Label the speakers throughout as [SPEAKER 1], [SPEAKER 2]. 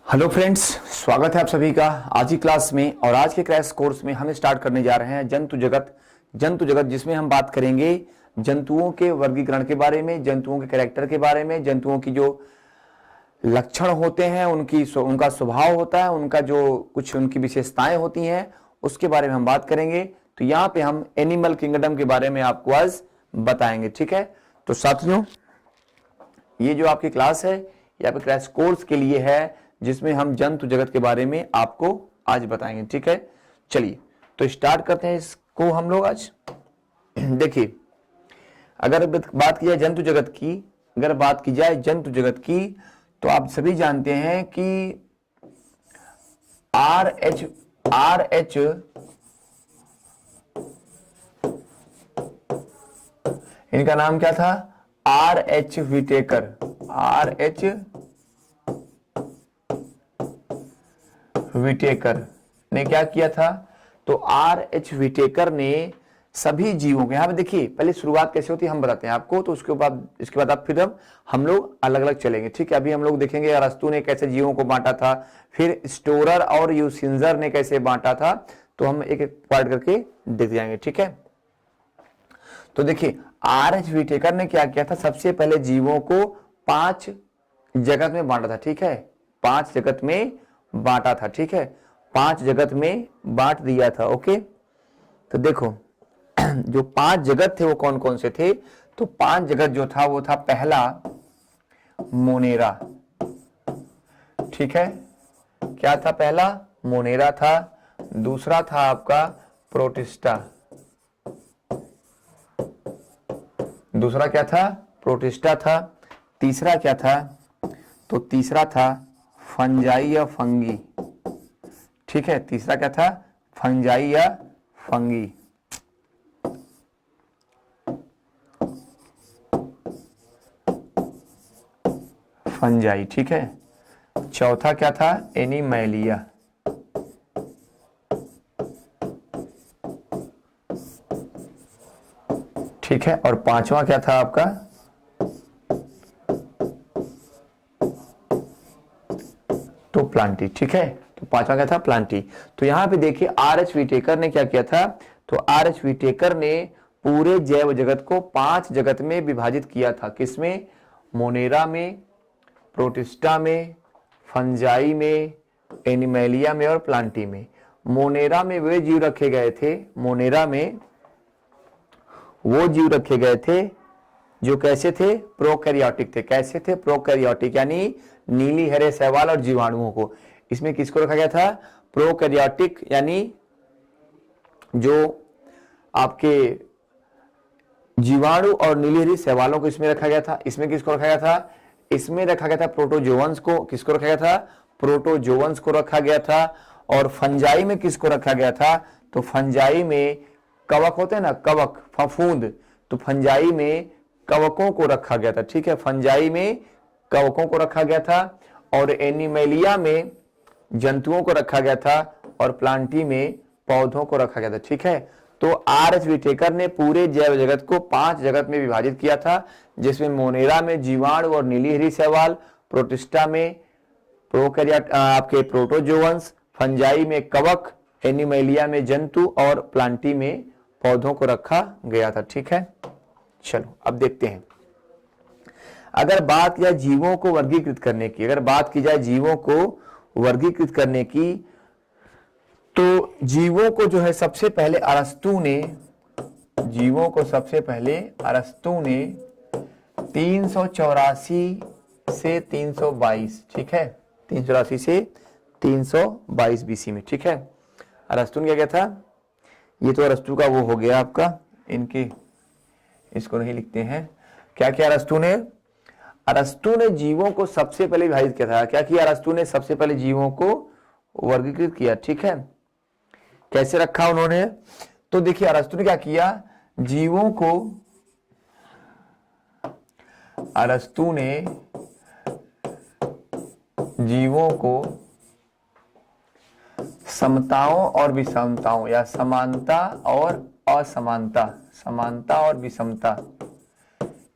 [SPEAKER 1] Hello friends, स्वागत है आप सभी का आज की क्लास में। और आज के क्रैश कोर्स में हम स्टार्ट करने जा रहे हैं जंतु जगत जिसमें हम बात करेंगे जंतुओं के वर्गीकरण के बारे में, जंतुओं के कैरेक्टर के बारे में, जंतुओं की जो लक्षण होते हैं उनका स्वभाव होता है, उनका जो कुछ उनकी विशेषताएं होती हैं उसके बारे में हम बात करेंगे। तो यहाँ पे हम एनिमल किंगडम के बारे में आपको आज बताएंगे, ठीक है। तो साथियों, ये जो आपकी क्लास है यहाँ पे क्रैश कोर्स के लिए है जिसमें हम जंतु जगत के बारे में आपको आज बताएंगे, ठीक है। चलिए तो स्टार्ट करते हैं इसको हम लोग आज। देखिए, अगर बात की जाए जंतु जगत की, तो आप सभी जानते हैं कि आर एच इनका नाम क्या था? आर एच विटेकर ने क्या किया था? तो आर एच विटेकर ने सभी जीवों को, यहां पे देखिए पहले शुरुआत कैसे होती है हम बताते हैं आपको, तो इसके बाद आप फिर हम लोग अलग अलग चलेंगे, ठीक है। अभी हम लोग देखेंगे अरस्तु ने कैसे जीवों को बांटा था, फिर स्टोरर और यूसिंजर ने कैसे बांटा था, तो हम एक एक पार्ट करके देख जाएंगे, ठीक है। तो देखिए, आर एच विटेकर ने क्या किया था? सबसे पहले जीवों को 5 जगत में बांटा था, ठीक है। 5 जगत में बांटा था, ठीक है। 5 जगत में बांट दिया था, ओके। तो देखो जो 5 जगत थे वो कौन कौन से थे? तो 5 जगत जो था वो था, पहला मोनेरा, ठीक है। क्या था? पहला मोनेरा था। दूसरा था आपका प्रोटिस्टा। दूसरा क्या था? प्रोटिस्टा था। तीसरा क्या था? तो तीसरा था फंजाई या फंगी, ठीक है। तीसरा क्या था? फंजाई या फंगी। फंजाई, ठीक है। चौथा क्या था? एनिमैलिया। ठीक है। और पांचवा क्या था आपका? तो प्लांटी, ठीक है। तो पांचवा क्या था? प्लांटी। तो यहां पे देखिए आर एच विटेकर ने क्या किया था? तो आर एच विटेकर ने पूरे जैव जगत को 5 जगत में विभाजित किया था। किसमें? मोनेरा में, प्रोटिस्टा में, फंजाई में, एनिमैलिया में और प्लांटी में। मोनेरा में वे जीव रखे गए थे, मोनेरा में वो जीव रखे गए थे जो कैसे थे? प्रोकैरियोटिक थे। कैसे थे? प्रोकैरियोटिक, यानी नीली हरे शैवाल और जीवाणुओं को। इसमें किसको रखा गया था? प्रोकैरियोटिक, यानी जो आपके जीवाणु और नीली हरी शैवालों को इसमें रखा गया था। इसमें किसको रखा गया था? इसमें रखा गया था प्रोटोजोवंस को। किसको रखा गया था? प्रोटोजोवंस को रखा गया था। और फंजाई में किसको रखा गया था? तो फंजाई में कवक होते हैं ना, कवक, फफूंद, तो फंजाई में कवकों को रखा गया था, ठीक है। फंजाई में कवकों को रखा गया था। और एनिमैलिया में जंतुओं को रखा गया था। और प्लांटी में पौधों को रखा गया था, ठीक है। तो आर एच विटेकर ने पूरे जैव जगत को 5 जगत में विभाजित किया था, जिसमें मोनेरा में जीवाणु और नीली हरी शैवाल, प्रोटिस्टा में प्रोकैरियोट आपके प्रोटोजोवंस, फंजाई में कवक, एनिमैलिया में जंतु और प्लांटी में पौधों को रखा गया था, ठीक है। चलो अब देखते हैं, अगर बात की जाए जीवों को वर्गीकृत करने की, तो जीवों को जो है सबसे पहले अरस्तु ने 384 से 322, ठीक है। 384 से 322 बीसी में, ठीक है। अरस्तु ने क्या किया था? ये तो अरस्तु का वो हो गया आपका, इनके इसको नहीं लिखते हैं। क्या किया अरस्तु ने? अरस्तु ने जीवों को सबसे पहले विभाजित किया था। क्या किया अरस्तु ने? सबसे पहले जीवों को वर्गीकृत किया, ठीक है। कैसे रखा उन्होंने? तो देखिए अरस्तु ने क्या किया? अरस्तु ने जीवों को समताओं और विषमताओं, या समानता और असमानता, समानता और विषमता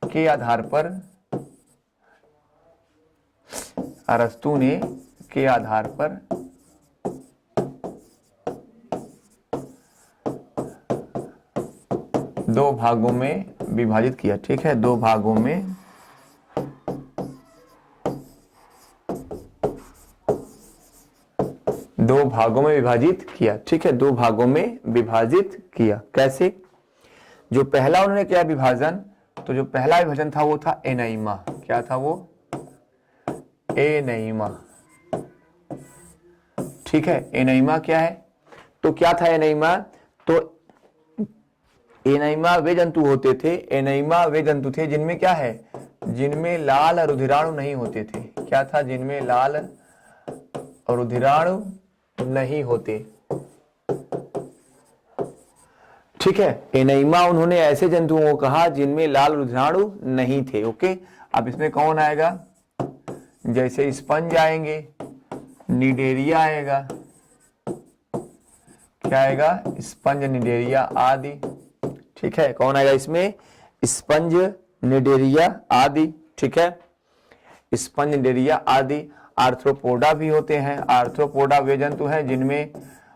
[SPEAKER 1] के आधार पर अरस्तु ने इसके आधार पर दो भागों में विभाजित किया। ठीक है, दो भागों में विभाजित किया। ठीक है, दो भागों में विभाजित किया। कैसे? जो पहला उन्होंने किया विभाजन, तो जो पहला विभाजन था वो था एनाइमा। क्या था वो? एनाइमा। ठीक है, एनाइमा क्या है? तो क्या था एनाइमा? तो एनाइमा वे जंतु होते थे, एनाइमा वे जंतु थे जिनमें क्या है, जिनमें लाल रुधिराणु नहीं होते थे। क्या था? जिनमें लाल रुधिराणु नहीं होते। ठीक है, एनाइमा उन्होंने ऐसे जंतुओं को कहा जिनमें लाल रुधिराणु नहीं थे। ओके, अब इसमें कौन आएगा? जैसे स्पंज आएंगे, निडेरिया आएगा। क्या आएगा? स्पंज, निडेरिया आदि। ठीक है, कौन आएगा इसमें? स्पंज, निडेरिया आदि। ठीक है, स्पंज, निडेरिया आदि। आर्थ्रोपोडा भी होते हैं। आर्थ्रोपोडा वे जंतु हैं जिनमें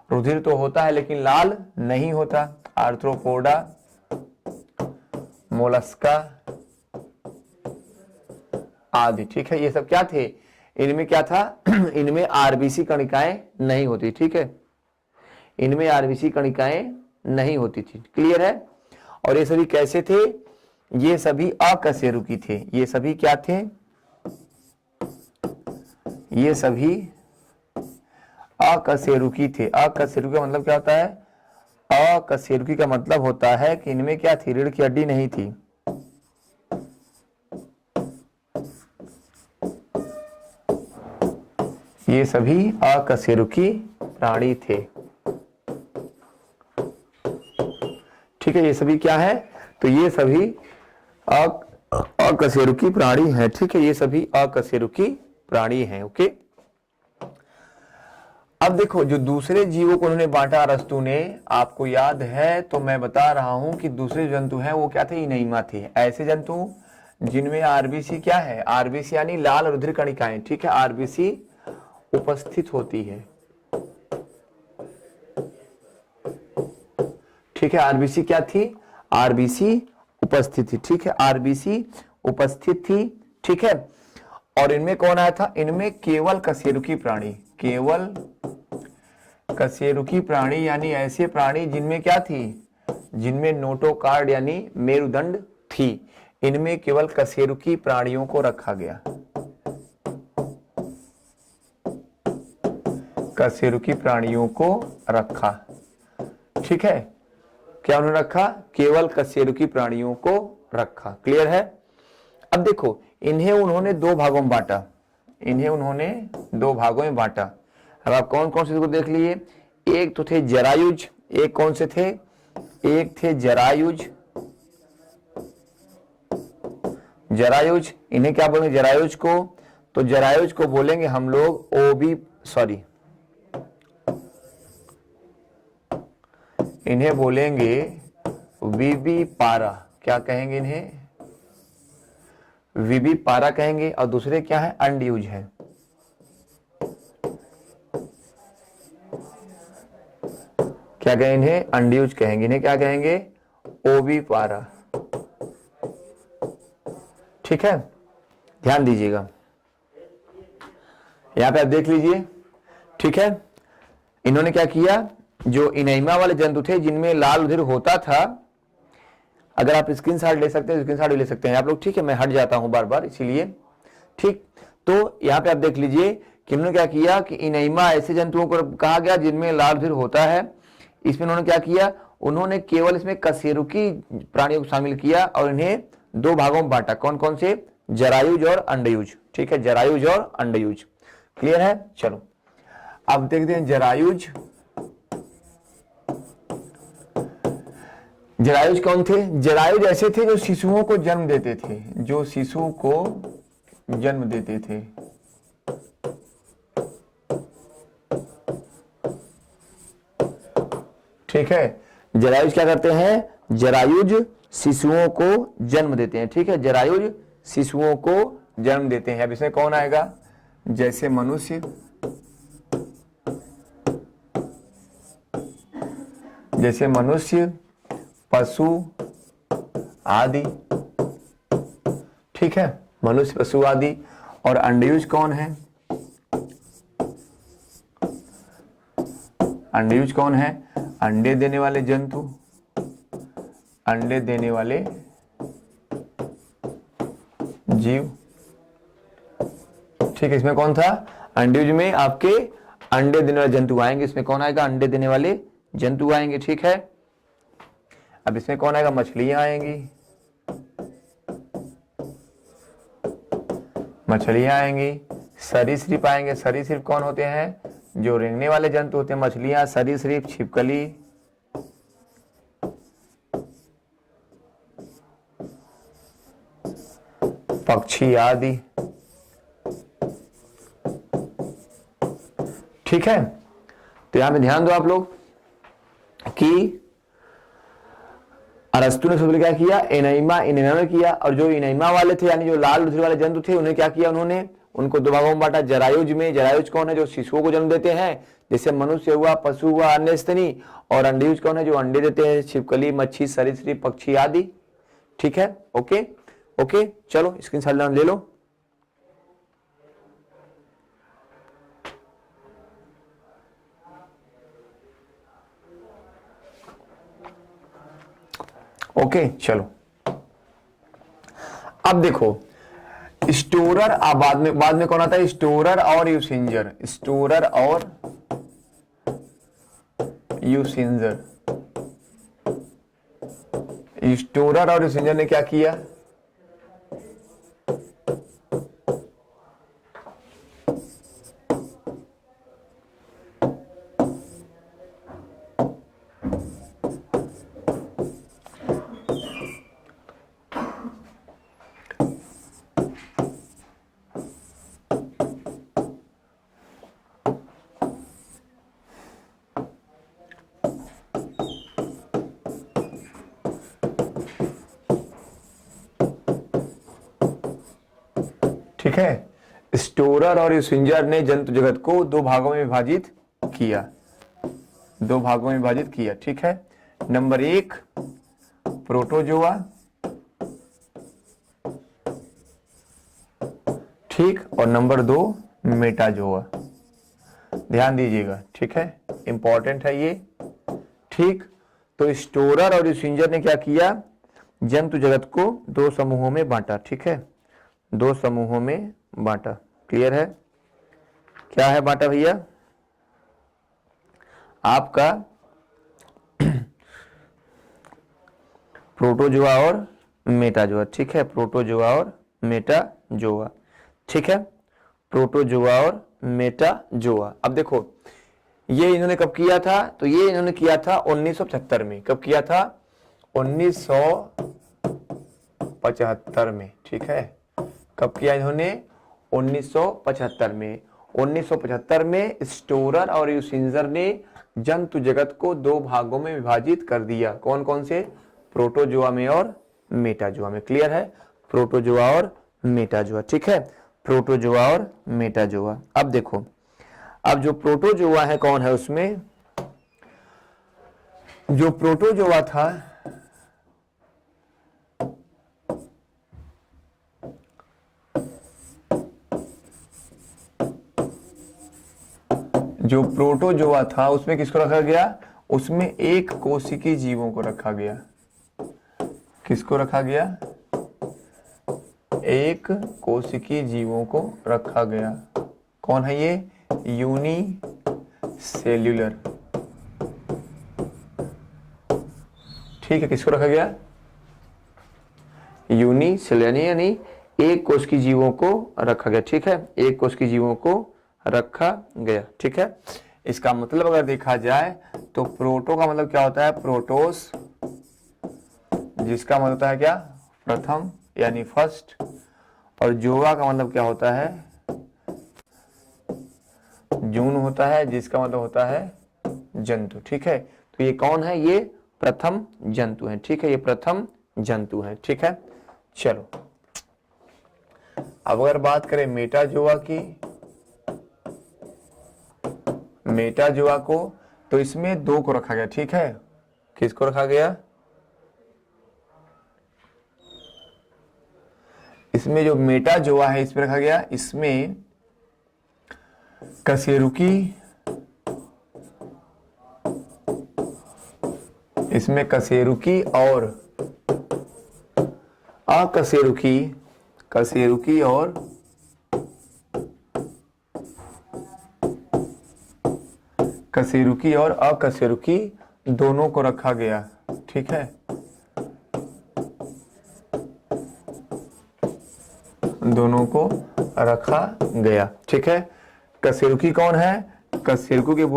[SPEAKER 1] रुधिर तो होता है लेकिन लाल नहीं होता। आर्थ्रोपोडा, मोलस्का आदि। ठीक है, ये सब क्या थे? इनमें क्या था? इनमें आरबीसी कणिकाएं नहीं होती। ठीक है, इनमें आरबीसी कणिकाएं नहीं होती थी। क्लियर है? और ये सभी कैसे थे? ये सभी अकशेरुकी थे। ये सभी क्या थे? ये सभी अकशेरुकी थे। अकशेरुकी का मतलब क्या होता है? अकशेरुकी का मतलब होता है कि इनमें क्या थी? रीढ़ की हड्डी नहीं थी। ये सभी अकशेरुकी प्राणी थे। ठीक है, ये सभी क्या है? तो ये सभी अकशेरुकी प्राणी हैं। ठीक है, ये सभी अकशेरुकी प्राणी हैं। ओके, अब देखो जो दूसरे जीवों को उन्होंने बांटा अरस्तु ने, आपको याद है तो मैं बता रहा हूं कि दूसरे जंतु हैं वो क्या थे? एनाइमा थे। ऐसे जंतु जिनमें आरबीसी क्या है? आरबीसी यानी लाल रुधिर कणिकाएं। ठीक है, आरबीसी उपस्थित होती है। ठीक है, आरबीसी क्या थी? आरबीसी उपस्थित थी। ठीक है, आरबीसी उपस्थित थी। ठीक है, और इनमें कौन आया था? इनमें केवल कशेरुकी प्राणी, केवल कशेरुकी प्राणी यानी ऐसे प्राणी जिनमें क्या थी? जिनमें नोटोकार्ड यानी मेरुदंड थी। इनमें केवल कशेरुकी प्राणियों को रखा गया। कशेरुकी प्राणियों को रखा। ठीक है, क्या उन्होंने रखा? केवल कशेरुकी प्राणियों को रखा। क्लियर है? अब देखो, इन्हें उन्होंने दो भागों में बांटा। इन्हें उन्होंने दो भागों में बांटा। अब आप कौन कौन से को देख लिए? एक तो थे जरायुज। एक कौन से थे? एक थे जरायुज। जरायुज, इन्हें क्या बोलेंगे? जरायुज को, तो जरायुज को बोलेंगे हम लोग इन्हें बोलेंगे विविपारा। क्या कहेंगे इन्हें? विविपारा कहेंगे। और दूसरे क्या है? अंडयूज है। क्या कहेंगे इन्हें? अंडयूज कहेंगे। इन्हें क्या कहेंगे? ओविपारा। ठीक है, ध्यान दीजिएगा, यहां पे आप देख लीजिए। ठीक है, इन्होंने क्या किया? जो एनाइमा वाले जंतु थे जिनमें लाल रुधिर होता था, अगर आप स्क्रीनशॉट ले सकते हैं स्क्रीनशॉट भी ले सकते हैं आप लोग। ठीक है, मैं हट जाता हूं बार बार इसीलिए। ठीक, तो यहां पे आप देख लीजिए कि उन्होंने क्या किया कि एनाइमा ऐसे जंतुओं को कहा गया जिनमें लाल रुधिर होता है। इसमें उन्होंने क्या किया? उन्होंने केवल इसमें कशेरुकी प्राणियों को शामिल किया और इन्हें दो भागों में बांटा। कौन कौन से? जरायुज और अंडयुज। ठीक है, जरायुज और अंडयुज। क्लियर है? चलो अब देखते हैं जरायुज। जरायुज कौन थे? जरायुज ऐसे थे जो शिशुओं को जन्म देते थे। जो शिशु को जन्म देते थे। ठीक है, जरायुज क्या करते हैं? जरायुज शिशुओं को जन्म देते हैं। ठीक है, जरायुज शिशुओं को जन्म देते हैं। अब इसमें कौन आएगा? जैसे मनुष्य, जैसे मनुष्य, पशु आदि, ठीक है, मनुष्य, पशु आदि। और अंडयुज कौन है? अंडयुज कौन है? अंडे देने वाले जंतु, अंडे देने वाले जीव, ठीक है। इसमें कौन था? अंडयुज में आपके अंडे देने वाले जंतु आएंगे। इसमें कौन आएगा? अंडे देने वाले जंतु आएंगे, ठीक है। अब इसमें कौन आएगा? मछलियां आएंगी, मछलियां आएंगी। सरीसृप आएंगे। सरीसृप कौन होते हैं? जो रेंगने वाले जंतु होते हैं, मछलियां, सरीसृप, छिपकली। पक्षी आदि, ठीक है। तो यहां पे ध्यान दो आप लोग कि अरस्तु ने सबसे क्या किया? एनाइमा, इनेमा में किया। और जो इनेमा वाले थे, यानी जो लाल रुधिर वाले जंतु थे, उन्हें क्या किया? उन्होंने उनको दो भागों में बांटा। जरायुज में, जरायुज कौन है? जो शिशुओं को जन्म देते हैं, जैसे मनुष्य हुआ, पशु हुआ, अन्य स्तनी। और अंडयुज कौन है? जो अंडे देते हैं, छिपकली, मच्छी, सरीसृप, पक्षी आदि, ठीक है। ओके ओके, चलो स्क्रीनशॉट ले लो। ओके चलो, अब देखो स्टोरर। बाद में कौन आता है? स्टोरर और यूसेंजर। स्टोरर और यूसेंजर। स्टोरर और यूसेंजर ने क्या किया? ठीक है, स्टोरर और यूसेंजर ने जंतु जगत को दो भागों में विभाजित किया। दो भागों में विभाजित किया, ठीक है। नंबर 1 प्रोटोजोआ, ठीक, और नंबर 2 मेटाजोआ। ध्यान दीजिएगा, ठीक है, इंपॉर्टेंट है ये, ठीक। तो स्टोरर और यूसेंजर ने क्या किया? जंतु जगत को दो समूहों में बांटा, ठीक है, दो समूहों में बांटा। क्लियर है? क्या है बांटा भैया? आपका प्रोटोजोआ और मेटाजोआ, ठीक है, प्रोटोजोआ और मेटाजोआ, ठीक है, प्रोटोजोआ और मेटाजोआ। अब देखो ये इन्होंने कब किया था? तो ये इन्होंने किया था 1975 में। कब किया था? 1975 में, ठीक है। कब किया इन्होंने? 1975 में। 1975 में स्टोरर और यूसेंजर ने जंतु जगत को दो भागों में विभाजित कर दिया। कौन कौन से? प्रोटोजोआ में और मेटाजोआ में। क्लियर है? प्रोटोजोआ और मेटाजोआ, ठीक है, प्रोटोजोआ और मेटाजोआ। अब देखो, अब जो प्रोटोजोआ है कौन है? उसमें जो प्रोटोजोआ था, जो प्रोटोजोआ था उसमें किसको रखा गया? उसमें एक कोशिकीय जीवों को रखा गया। किसको रखा गया? एक कोशिकीय जीवों को रखा गया। कौन है ये? यूनिसेल्यूलर, ठीक है। किसको रखा गया? यूनिसेल्यूलर, यानी एक कोश की जीवों को रखा गया, ठीक है, एक कोश की जीवों को रखा गया, ठीक है। इसका मतलब अगर देखा जाए तो प्रोटो का मतलब क्या होता है? प्रोटोस, जिसका मतलब होता है क्या? प्रथम यानी फर्स्ट। और जोआ का मतलब क्या होता है? जून होता है, जिसका मतलब होता है जंतु, ठीक है। तो ये कौन है? ये प्रथम जंतु है, ठीक है, ये प्रथम जंतु है, ठीक है। चलो अब अगर बात करें मेटाजोआ की, मेटाजोआ को, तो इसमें दो को रखा गया, ठीक है, किसको रखा गया? इसमें जो मेटाजोआ है इसमें रखा गया, इसमें कशेरुकी, इसमें कशेरुकी और अकशेरुकी, कशेरुकी और कशेरुकी और अकशेरुकी दोनों को रखा गया। ठीक है, दोनों को रखा गया। ठीक है, कशेरुकी कौन है? कशेरुकी को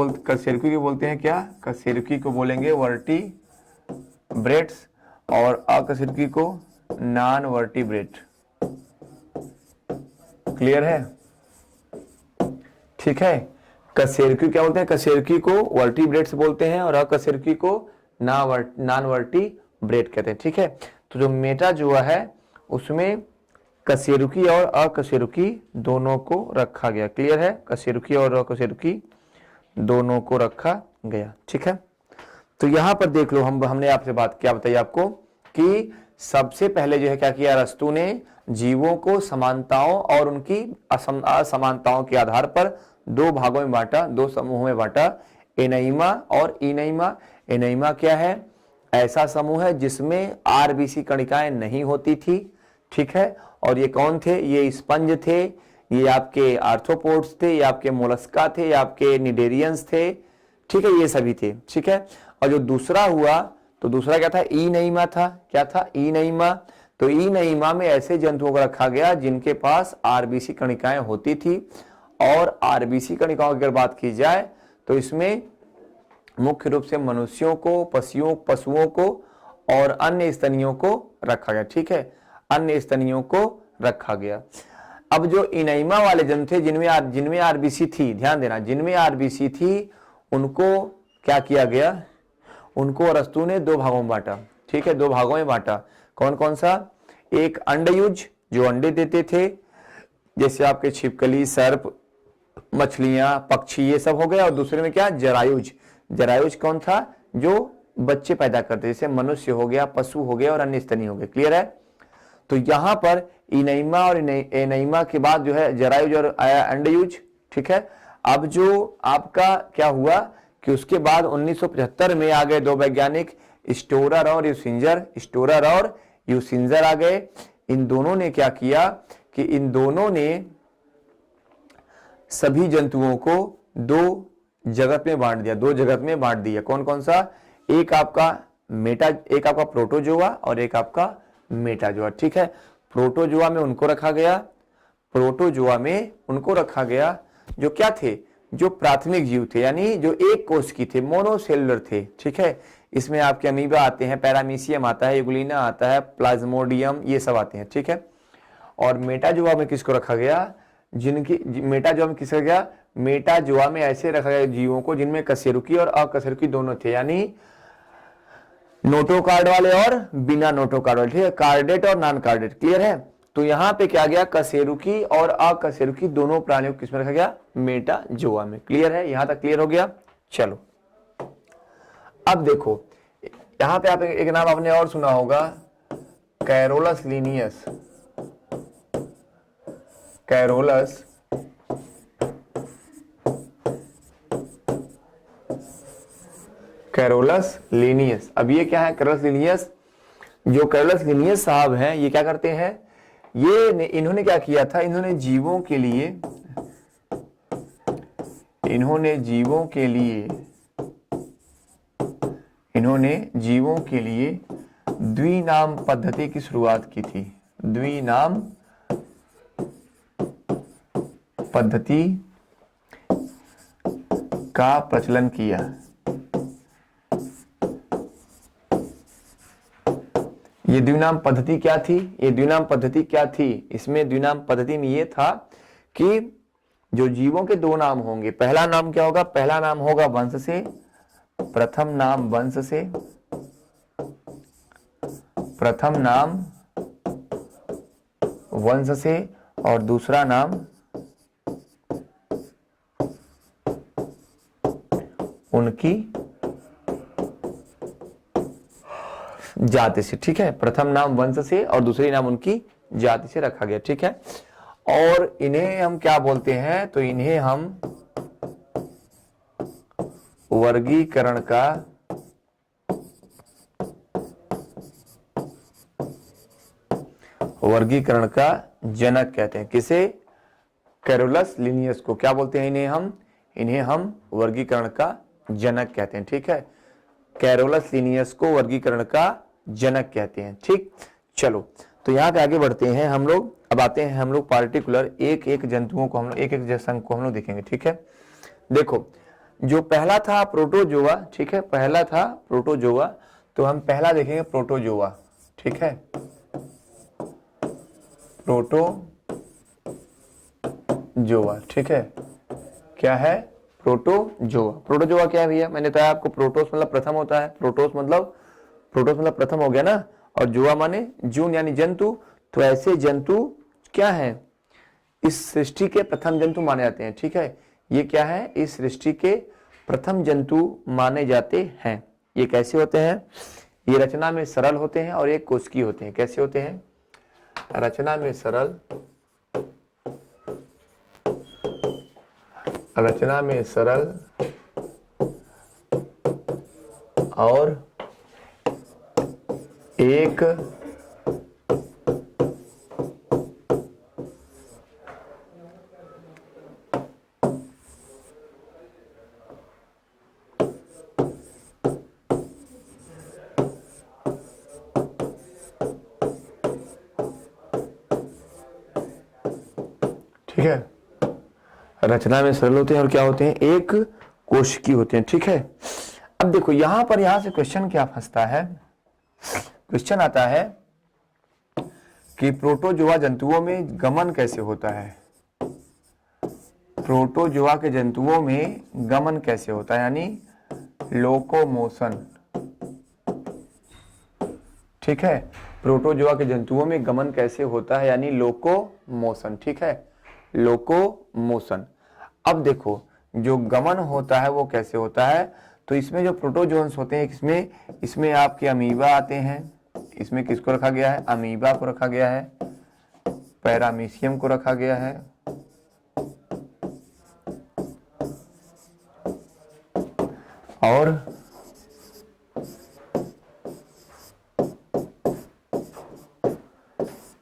[SPEAKER 1] बोलते हैं क्या? कशेरुकी को बोलेंगे वर्टिब्रेट्स और अकशेरुकी को नॉन वर्टिब्रेट। क्लियर है? ठीक है, कशेरुकी क्या बोलते हैं? कशेरुकी को वर्टिब्रेट्स बोलते हैं और अकशेरुकी को नॉन वर्टिब्रेट कहते हैं। ठीक है, तो जो मेटाजोआ है उसमें कशेरुकी और अकशेरुकी दोनों को रखा गया। क्लियर है? कशेरुकी और अकशेरुकी दोनों को रखा गया। ठीक है, तो यहां पर देख लो, हमने आपसे बात क्या बताई आपको कि सबसे पहले जो है क्या किया, अरस्तु ने जीवों को समानताओं और उनकी असमानताओं के आधार पर दो भागों में बांटा, दो समूहों में बांटा, एनाइमा और इनाइमा। एनाइमा क्या है? ऐसा समूह है जिसमें आरबीसी कणिकाएं नहीं होती थी। ठीक है, और ये कौन थे? ये स्पंज थे, ये आपके आर्थ्रोपोड्स थे, ये आपके मोलस्का थे, ये आपके निडेरियंस थे। ठीक है, ये सभी थे। ठीक है, और जो दूसरा हुआ तो दूसरा क्या था? इनइमा था। क्या था? इनइमा। तो इनइमा में ऐसे जंतुओं को रखा गया जिनके पास आरबीसी कणिकाएं होती थी। और आरबीसी कणिकाओं की अगर बात की जाए तो इसमें मुख्य रूप से मनुष्यों को, पशुओं को और अन्य स्तनियों को रखा गया। ठीक है, अन्य स्तनियों को रखा गया। अब जो इनइमा वाले जंतु थे जिनमें आरबीसी थी, ध्यान देना, जिनमें आरबीसी थी उनको क्या किया गया? उनको अरस्तु ने दो भागों में बांटा। ठीक है, दो भागों में बांटा। कौन कौन सा? एक अंडयुज जो अंडे देते थे, जैसे आपके छिपकली, सर्प, मछलियां, पक्षी, ये सब हो गया। और दूसरे में क्या? जरायुज। जरायुज कौन था? जो बच्चे पैदा करते, जैसे मनुष्य हो गया, पशु हो गया और अन्य स्तनी हो गए। क्लियर है? तो यहां पर इनइमा और एनाइमा के बाद जो है जरायुज और अंडयुज। ठीक है, अब जो आपका क्या हुआ कि उसके बाद 1975 में आ गए दो वैज्ञानिक, स्टोरर और यूसिंजर आ गए। इन दोनों ने क्या किया कि इन दोनों ने सभी जंतुओं को दो जगत में बांट दिया, दो जगत में बांट दिया। कौन कौन सा? एक आपका प्रोटोजोआ और एक आपका मेटाजोआ। ठीक है, प्रोटोजोआ में उनको रखा गया जो क्या थे? जो प्राथमिक जीव थे, यानी जो एक कोष की थे, मोनोसेलुलर थे। ठीक है, इसमें आपके अमीबा आते हैं, पैरामीशियम आता है, यूग्लिना आता है, प्लाज्मोडियम, ये सब आते हैं। ठीक है, और मेटाजोआ में किसको रखा गया? मेटाजोआ में ऐसे रखा गया जीवों को जिनमें कशेरुकी और अकशेरुकी दोनों थे, यानी नोटोकार्ड वाले और बिना नोटोकार्ड वाले। ठीक है, कार्डेट और नॉन कार्डेट। क्लियर है? तो यहां पे क्या गया? कशेरुकी और अकशेरुकी दोनों प्राणियों को किसमें रखा गया? मेटाजोआ में। क्लियर है? यहां तक क्लियर हो गया? चलो अब देखो, यहां पे आप एक नाम आपने और सुना होगा, कैरोलस लीनियस। Carolus Linnaeus. अब ये क्या है कैरोलस लीनियस? जो कैरोलस लीनियस साहब हैं, ये क्या करते हैं? इन्होंने क्या किया था? इन्होंने जीवों के लिए द्विनाम पद्धति की शुरुआत की थी। द्विनाम पद्धति का प्रचलन किया। ये द्विनाम पद्धति क्या थी? इसमें द्विनाम पद्धति में ये था कि जो जीवों के दो नाम होंगे, पहला नाम क्या होगा? पहला नाम होगा वंश से, प्रथम नाम वंश से और दूसरा नाम उनकी जाति से, ठीक है। प्रथम नाम वंश से और दूसरी नाम उनकी जाति से रखा गया, ठीक है। और इन्हें हम क्या बोलते हैं, तो इन्हें हम वर्गीकरण का जनक कहते हैं। किसे? कैरोलस लिनियस को क्या बोलते हैं? इन्हें हम वर्गीकरण का जनक कहते हैं, ठीक है। कैरोलस लिनियस को वर्गीकरण का जनक कहते हैं, ठीक। चलो, तो यहाँ पे आगे बढ़ते हैं हम लोग। अब आते हैं हम लोग पार्टिकुलर एक एक जंतुओं को, हम लोग एक एक संघ को हम लोग देखेंगे, ठीक है। देखो, जो पहला था प्रोटोजोआ, ठीक है, पहला था प्रोटोजोआ, तो हम पहला देखेंगे प्रोटोजोआ, ठीक है। प्रोटोजोआ, ठीक है। क्या है? प्रोटोजोआ। प्रोटोजोआ क्या है भैया? मैंने बताया आपको, प्रोटोस मतलब प्रथम होता है, प्रोटोस मतलब प्रथम हो गया ना, और जोआ माने जून यानी जंतु। तो ऐसे जंतु क्या है? इस सृष्टि के प्रथम जंतु माने जाते हैं, ठीक है। ये क्या है? इस सृष्टि के प्रथम जंतु माने जाते हैं। ये कैसे होते हैं? ये रचना में सरल होते हैं और एक कोशिकीय होते हैं। कैसे होते हैं? रचना में सरल, और एक ठीक है, रचना में सरल होते हैं और क्या होते हैं? एक कोशिकीय होते हैं, ठीक है। अब देखो यहां से क्वेश्चन क्या फंसता है? क्वेश्चन आता है कि प्रोटोजोआ जंतुओं में गमन कैसे होता है? प्रोटोजोआ के जंतुओं में गमन कैसे होता है, यानी लोकोमोशन, ठीक है। प्रोटोजोआ के जंतुओं में गमन कैसे होता है, यानी लोकोमोशन, ठीक है, लोकोमोशन। अब देखो, जो गमन होता है वो कैसे होता है? तो इसमें जो प्रोटोजोन्स होते हैं, इसमें आपके अमीबा आते हैं। इसमें किसको रखा गया है? अमीबा को रखा गया है, पैरामीशियम को रखा गया है, और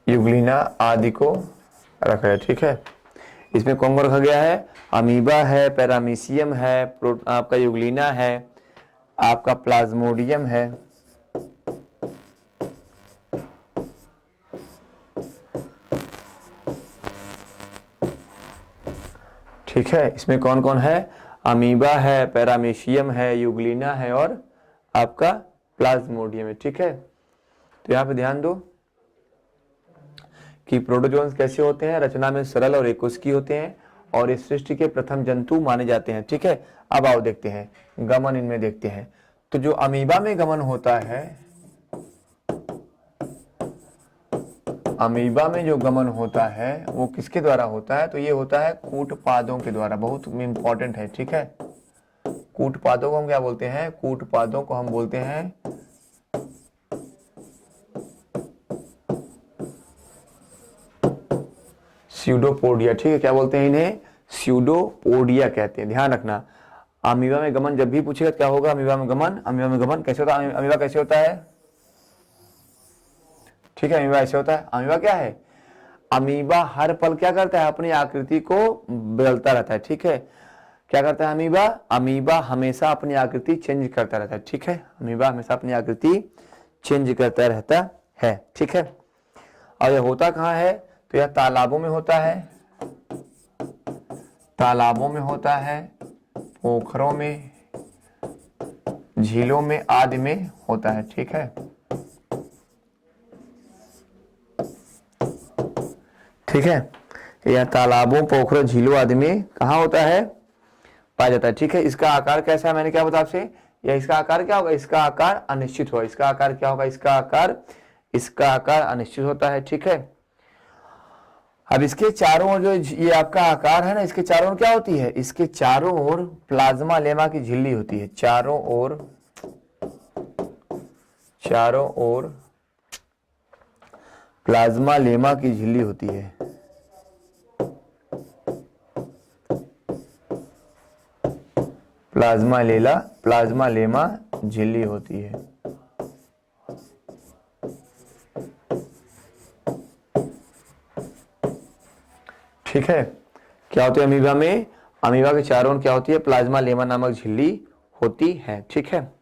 [SPEAKER 1] यूग्लिना आदि को रखा है, ठीक है। इसमें कौन को रखा गया है? अमीबा है, पैरामीशियम है, आपका यूग्लिना है, आपका प्लाज्मोडियम है, ठीक है। इसमें कौन कौन है? अमीबा है, पैरामीशियम है, यूग्लिना है और आपका प्लाज्मोडियम है, ठीक है। तो यहाँ पे ध्यान दो कि प्रोटोजोन्स कैसे होते हैं? रचना में सरल और एकोष्की होते हैं और इस सृष्टि के प्रथम जंतु माने जाते हैं, ठीक है। अब आओ देखते हैं गमन, इनमें देखते हैं। तो जो अमीबा में गमन होता है, अमीबा में जो गमन होता है वो किसके द्वारा होता है? तो ये होता है कूटपादों के द्वारा। बहुत इंपॉर्टेंट है, ठीक है। कूटपादों को हम क्या बोलते हैं? कूटपादों को हम बोलते हैं स्यूडोपोडिया, ठीक है। क्या बोलते हैं इन्हें? स्यूडोपोडिया कहते हैं। ध्यान रखना, अमीबा में गमन जब भी पूछेगा क्या होगा? अमीबा में गमन कैसे होता है? अमीबा कैसे होता है? ठीक है, अमीबा ऐसे होता है। अमीबा क्या है? अमीबा हर पल क्या करता है? अपनी आकृति को बदलता रहता है, ठीक है। क्या करता है अमीबा? अमीबा हमेशा अपनी आकृति चेंज करता रहता है, ठीक है। अमीबा हमेशा अपनी आकृति चेंज करता रहता है, ठीक है। और यह होता कहाँ है? तो यह तालाबों में होता है, तालाबों में होता है, पोखरों में, झीलों में आदि में होता है, ठीक है। ठीक है, यह तालाबों, पोखरों, झीलों आदि में कहाँ होता है? पाया जाता है, ठीक है। इसका आकार कैसा है? मैंने क्या बताया आपसे? या इसका आकार क्या होगा? इसका आकार अनिश्चित होगा। इसका आकार क्या होगा? इसका आकार अनिश्चित होता है, ठीक है। अब इसके चारों ओर जो ये आपका आकार है ना, इसके चारों ओर क्या होती है? इसके चारों ओर प्लाज्मा लेमा की झिल्ली होती है। चारों ओर चारों ओर प्लाज्मा लेमा की झिल्ली होती है। प्लाज्मा लेमा झिल्ली होती है। ठीक है, क्या होती है अमीबा में? अमीबा के चारों ओर क्या होती है? प्लाज्मा लेमा नामक झिल्ली होती है। ठीक है,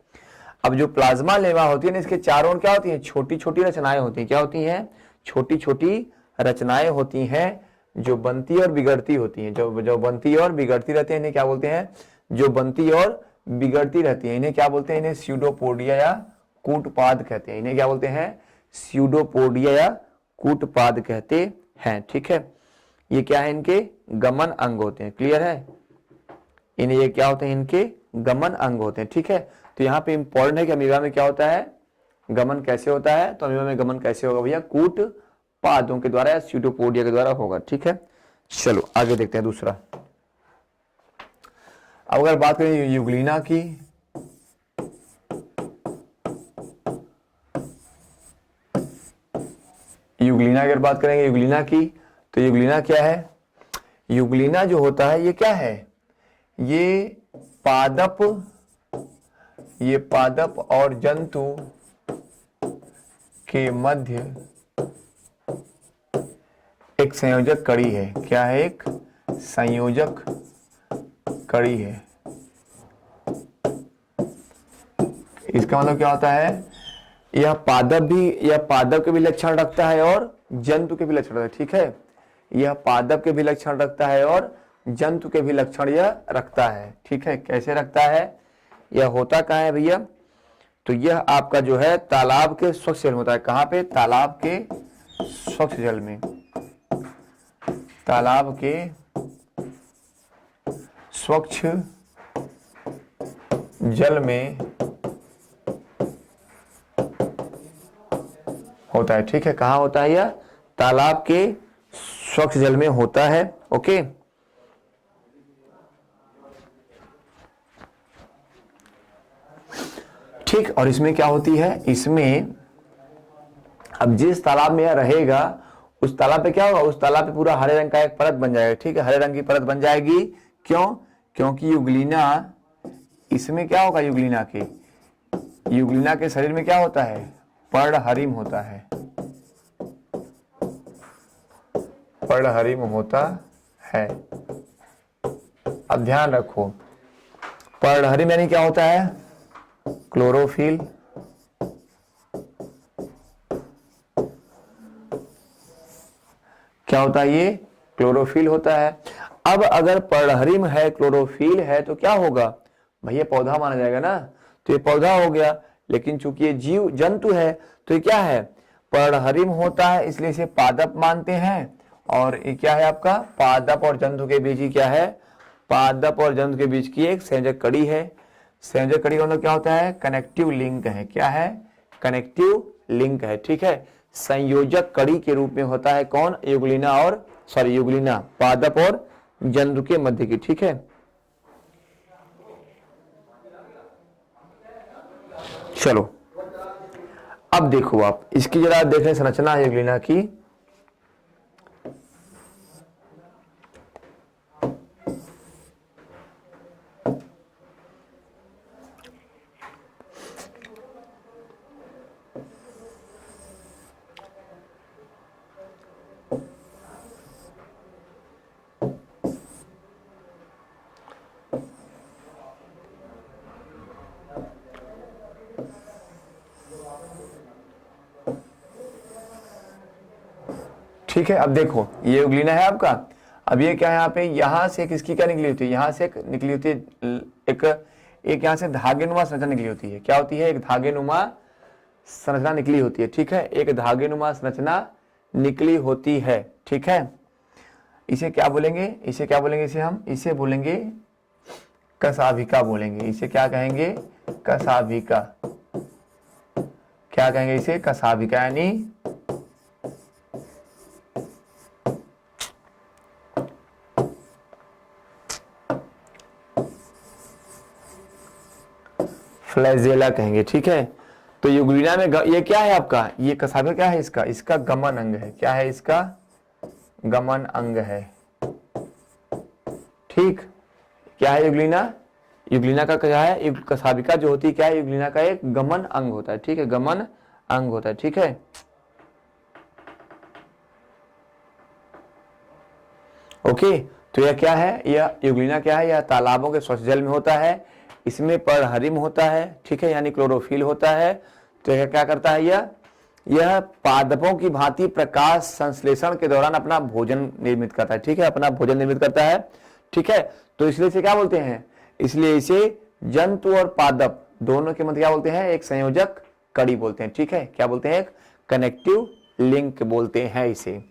[SPEAKER 1] अब जो प्लाज्मा लेमा होती है ना, इसके चारों ओर क्या होती है? छोटी छोटी रचनाएं होती हैं। क्या होती हैं? छोटी छोटी रचनाएं होती हैं जो बनती और बिगड़ती होती हैं। जो बनती और बिगड़ती रहती है, इन्हें क्या बोलते हैं? जो बनती और बिगड़ती रहती है, इन्हें क्या बोलते हैं? इन्हें स्यूडोपोडिया या कूटपाद कहते हैं। इन्हें क्या बोलते हैं? स्यूडोपोडिया या कूटपाद कहते हैं। ठीक है, ये क्या है? इनके गमन अंग होते हैं। क्लियर है? इन्हें ये क्या होते हैं? इनके गमन अंग होते हैं। ठीक है, तो यहाँ पे इंपॉर्टेंट है कि अमीबा में क्या होता है? गमन कैसे होता है? तो अमीबा में गमन कैसे होगा भैया? कूटपादों के द्वारा या स्यूडोपोडिया के द्वारा होगा। ठीक है, चलो आगे देखते हैं दूसरा। अब अगर बात करें यूग्लिना की, अगर बात करेंगे यूग्लिना की, तो यूग्लिना क्या है? यूग्लिना जो होता है ये क्या है? ये पादप और जंतु के मध्य एक संयोजक कड़ी है। क्या है? एक संयोजक कड़ी है। इसका मतलब क्या होता है? यह पादप के भी लक्षण रखता है और जंतु के भी लक्षण रखता है। ठीक है, यह पादप के भी लक्षण रखता है और जंतु के भी लक्षण यह रखता है। ठीक है, कैसे रखता है? यह होता कहाँ है भैया? तो यह आपका जो है तालाब के स्वच्छ जल में होता है। कहाँ पे? तालाब के स्वच्छ जल में। तालाब के स्वच्छ जल में होता है। ठीक है, कहाँ होता है यह? तालाब के स्वच्छ जल में होता है। ओके, ठीक, और इसमें क्या होती है? इसमें अब जिस तालाब में यह रहेगा, उस तालाब पे क्या होगा? उस तालाब पे पूरा हरे रंग का एक परत बन जाएगा। ठीक है, हरे रंग की परत बन जाएगी। क्यों? क्योंकि यूग्लिना, इसमें क्या होगा? यूग्लिना के शरीर में क्या होता है? पर्णहरिम होता है। पर्णहरिम होता है। अब ध्यान रखो, पर्णहरिम यानी क्या होता है? क्लोरोफिल। क्या होता है ये? क्लोरोफिल होता है। अब अगर पर्णहरिम है, क्लोरोफिल है, तो क्या होगा भैया? पौधा माना जाएगा ना, तो ये पौधा हो गया। लेकिन चूंकि ये जीव जंतु है, तो ये क्या है? पर्णहरिम होता है, इसलिए इसे पादप मानते हैं। और ये क्या है आपका? पादप और जंतु के बीच ही क्या है? पादप और जंतु के बीच की एक संयोजक कड़ी है। संयोजक कड़ी का मतलब क्या होता है? कनेक्टिव लिंक है। क्या है? कनेक्टिव लिंक है। ठीक है, संयोजक कड़ी के रूप में होता है कौन? यूग्लिना पादप और जंतु के मध्य की। ठीक है, चलो अब देखो आप इसकी जरा देख रहे संरचना है यूग्लिना की। ठीक है, अब देखो ये यूग्लिना है आपका। अब ये क्या है? यहाँ पे यहां से किसकी क्या निकली होती है? यहां से एक निकली होती है, एक यहां से धागेनुमा संरचना निकली होती है। क्या होती है? एक धागेनुमा संरचना निकली होती है। ठीक है, एक धागेनुमा संरचना निकली होती है। ठीक है, इसे क्या बोलेंगे? इसे बोलेंगे कशाभिका बोलेंगे। इसे क्या कहेंगे? कशाभिका। क्या कहेंगे इसे? कशाभिका। यानी फ्लैजेला कहेंगे। ठीक है, तो यूग्लिना में ये क्या है आपका, ये कसाबिका क्या है, इसका गमन अंग है। क्या है, इसका गमन अंग है। ठीक, क्या है यूग्लिना, यूग्लिना का क्या है, कसाबिका जो होती है क्या है, यूग्लिना का एक गमन अंग होता है। ठीक है, गमन अंग होता है। ठीक है, ओके। तो यह क्या है, यह यूग्लिना क्या है, यह तालाबों के स्वच्छ जल में होता है। इसमें पर्णहरिम होता है। ठीक है, यानी क्लोरोफिल होता है। तो यह क्या करता है, यह पादपों की भांति प्रकाश संश्लेषण के दौरान अपना भोजन निर्मित करता है। ठीक है, अपना भोजन निर्मित करता है। ठीक है, तो इसलिए इसे क्या बोलते हैं, इसलिए इसे जंतु और पादप दोनों के मध्य क्या बोलते हैं, एक संयोजक कड़ी बोलते हैं। ठीक है, क्या बोलते हैं, एक कनेक्टिव लिंक बोलते हैं इसे।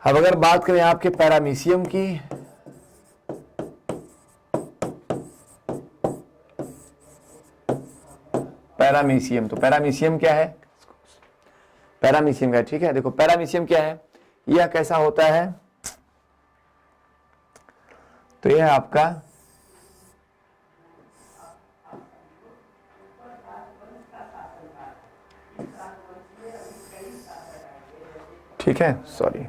[SPEAKER 1] अब अगर बात करें आपके पैरामीशियम की, पैरामीशियम, तो पैरामीशियम क्या है, पैरामीशियम का, ठीक है, देखो पैरामीशियम क्या है, यह कैसा होता है, तो यह आपका ठीक है, सॉरी,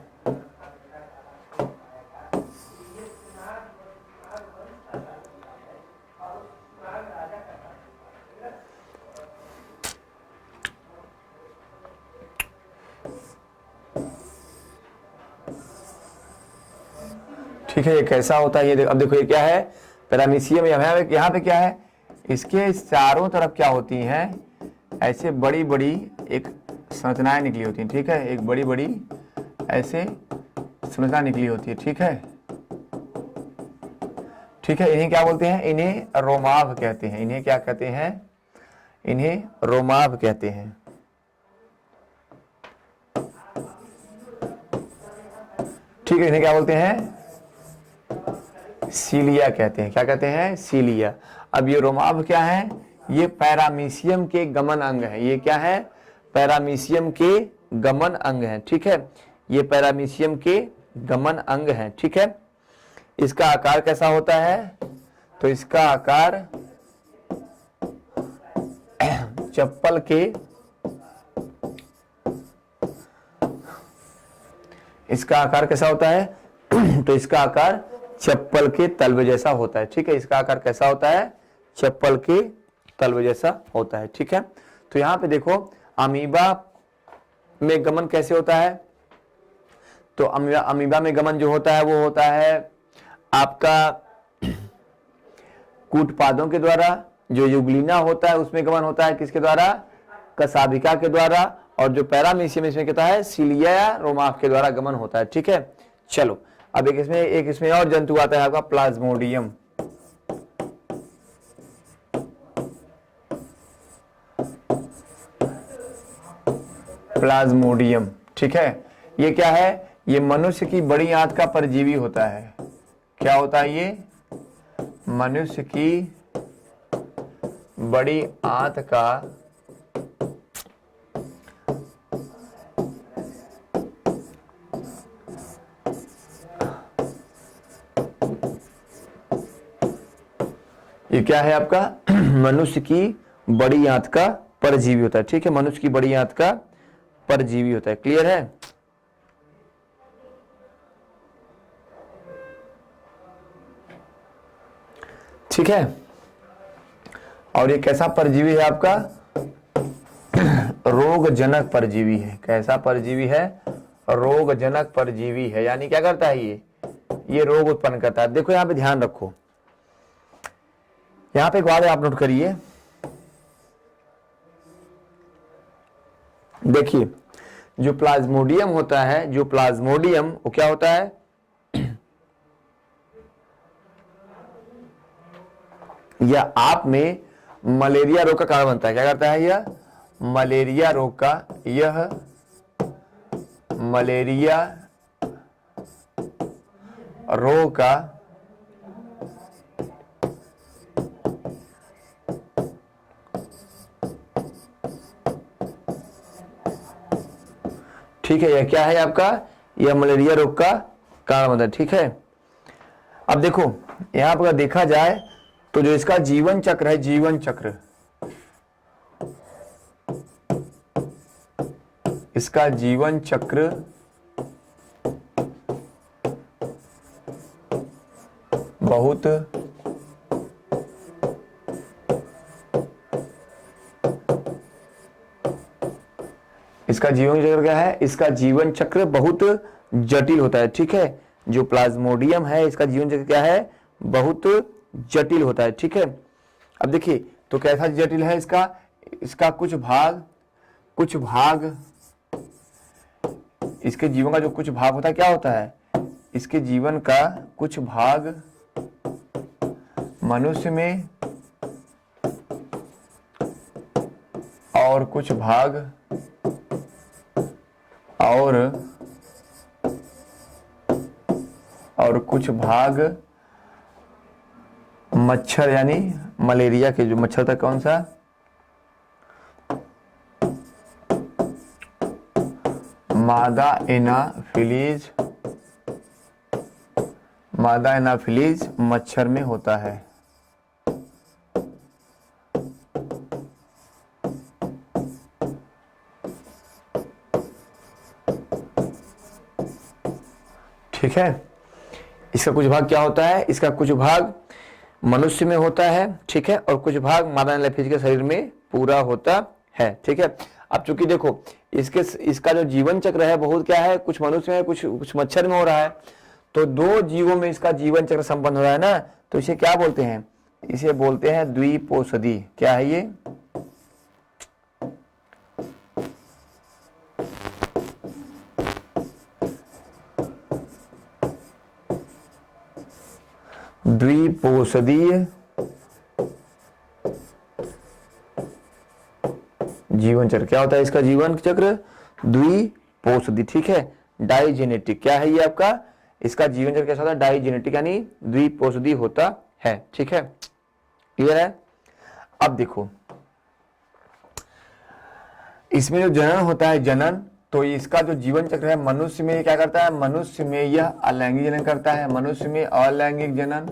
[SPEAKER 1] ठीक है, ये कैसा होता है, ये अब देखो ये क्या है, पैरामीशियम। यहाँ पे क्या है, इसके चारों तरफ क्या होती हैं, ऐसे बड़ी बड़ी एक संरचनाएं निकली होती हैं। ठीक है, एक बड़ी बड़ी ऐसे संरचना निकली होती है। ठीक है, ठीक है, इन्हें क्या बोलते हैं, इन्हें रोमाभ कहते हैं। इन्हें क्या कहते हैं, इन्हें रोमाभ कहते हैं। ठीक है, इन्हें क्या बोलते हैं, सीलिया कहते हैं। क्या कहते हैं, सीलिया। अब ये रोमाभ क्या है, ये पैरामीशियम के गमन अंग है। ये क्या है, पैरामीशियम के गमन अंग है। ठीक है, ये पैरामीशियम के गमन अंग है। ठीक है, इसका आकार कैसा होता है, तो इसका आकार चप्पल के, इसका आकार कैसा होता है, तो इसका आकार चप्पल के तलवे जैसा होता है। ठीक है, इसका आकार कैसा होता है, चप्पल के तलवे जैसा होता है। ठीक है, तो यहां पे देखो अमीबा में गमन कैसे होता है, तो अमीबा में गमन जो होता है वो होता है आपका कूटपादों के द्वारा। जो यूग्लिना होता है उसमें गमन होता है किसके द्वारा, कसाबिका के द्वारा। और जो पैरामीशियम इसमें कहता है सीलिया या रोमाफ के द्वारा गमन होता है। ठीक है, चलो अब एक इसमें और जंतु आता है आपका प्लाज्मोडियम। प्लाज्मोडियम, ठीक है, ये क्या है, ये मनुष्य की बड़ी आंत का परजीवी होता है। क्या होता है ये, मनुष्य की बड़ी आंत का ये क्या है आपका मनुष्य की बड़ी आंत का परजीवी होता है। ठीक है, मनुष्य की बड़ी आंत का परजीवी होता है। क्लियर है, ठीक है। और ये कैसा परजीवी है आपका, रोगजनक परजीवी है। कैसा परजीवी है, रोगजनक परजीवी है। यानी क्या करता है ये रोग उत्पन्न करता है। देखो यहां पे ध्यान रखो, यहां पे एक बात आप नोट करिए, देखिए जो प्लाज्मोडियम होता है, जो प्लाज्मोडियम वो क्या होता है, यह आप में मलेरिया रोग का कारण बनता है। क्या करता है यह, मलेरिया रोग का, यह मलेरिया रोग का ठीक है, यह क्या है आपका, यह मलेरिया रोग का कारण बनता है। ठीक है, अब देखो यहां पर देखा जाए तो जो इसका जीवन चक्र है, जीवन चक्र इसका जीवन चक्र बहुत इसका जीवन चक्र क्या है? इसका जीवन चक्र बहुत जटिल होता है। ठीक है, जो प्लाज्मोडियम है इसका जीवन चक्र क्या है? बहुत जटिल होता है। ठीक है, अब देखिए तो कैसा जटिल है इसका? इसका कुछ भाग इसके जीवन का जो कुछ भाग होता है क्या होता है? इसके जीवन का कुछ भाग मनुष्य में और कुछ भाग और कुछ भाग मच्छर यानी मलेरिया के जो मच्छर था, कौन सा? मादा एनाफिलीज मच्छर में होता है। ठीक है, इसका कुछ भाग क्या होता है? इसका कुछ भाग मनुष्य में होता है। ठीक है, और कुछ भाग मादा एनाफिलीज के शरीर में पूरा होता है। ठीक है, अब चूंकि देखो इसका जो जीवन चक्र है बहुत क्या है? कुछ मनुष्य में, कुछ मच्छर में हो रहा है, तो दो जीवों में इसका जीवन चक्र संपन्न हो रहा है ना, तो इसे क्या बोलते हैं? इसे बोलते हैं द्विपोषदी। क्या है ये? द्विपोषदीय जीवन चक्र। क्या होता है इसका जीवन चक्र? द्विपोषदी। ठीक है, डाइजेनेटिक। क्या है ये आपका? इसका जीवन चक्र कैसा होता है? डाइजेनेटिक यानी द्विपोषदी होता है। ठीक है, क्लियर है? अब देखो इसमें जो जनन होता है, जनन, तो इसका जो जीवन चक्र है मनुष्य में क्या करता है? मनुष्य में यह अलैंगिक जनन करता है। मनुष्य में अलैंगिक जनन,